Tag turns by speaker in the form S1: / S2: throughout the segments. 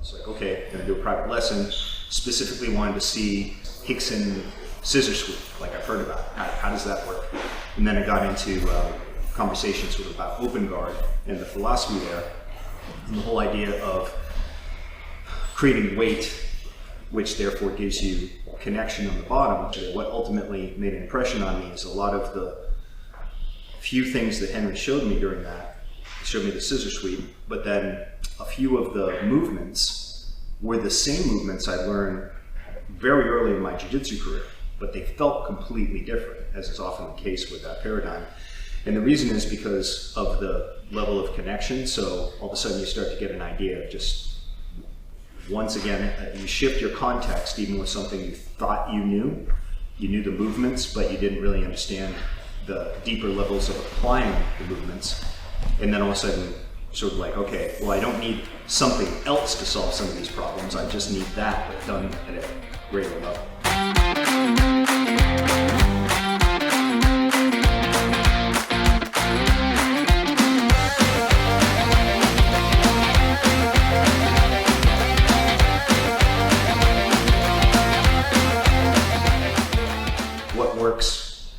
S1: It's like, okay, I'm gonna do a private lesson. Specifically wanted to see Hickson scissor sweep, like I've heard about. How does that work? And then I got into conversation sort of about open guard and the philosophy there, and the whole idea of creating weight, which therefore gives you connection on the bottom. What ultimately made an impression on me is a lot of the few things that Henry showed me during that. He showed me the scissor sweep, but then a few of the movements were the same movements I learned very early in my jiu-jitsu career, but they felt completely different, as is often the case with that paradigm. And the reason is because of the level of connection. So all of a sudden you start to get an idea of just, once again, you shift your context even with something you thought you knew. You knew the movements, but you didn't really understand the deeper levels of applying the movements. And then all of a sudden, sort of like, okay, well, I don't need something else to solve some of these problems. I just need that, but done at a greater level. What works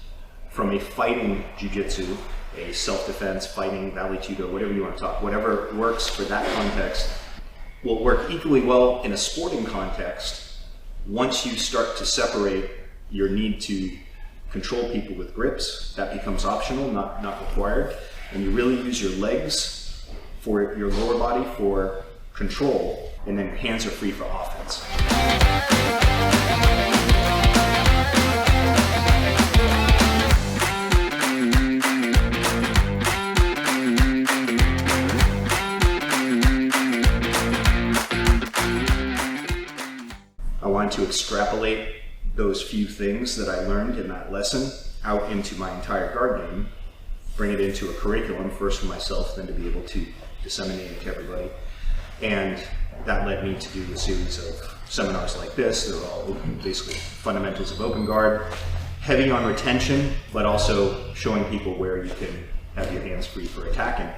S1: from a fighting jiu-jitsu, a self-defense, fighting, valley judo, whatever you want to talk, whatever works for that context will work equally well in a sporting context once you start to separate your need to control people with grips. That becomes optional, not required, and you really use your legs for your lower body for control, and then your hands are free for offense. I wanted to extrapolate those few things that I learned in that lesson out into my entire guard game, bring it into a curriculum, first for myself, then to be able to disseminate it to everybody. And that led me to do a series of seminars like this. They're all basically fundamentals of open guard, heavy on retention, but also showing people where you can have your hands free for attacking.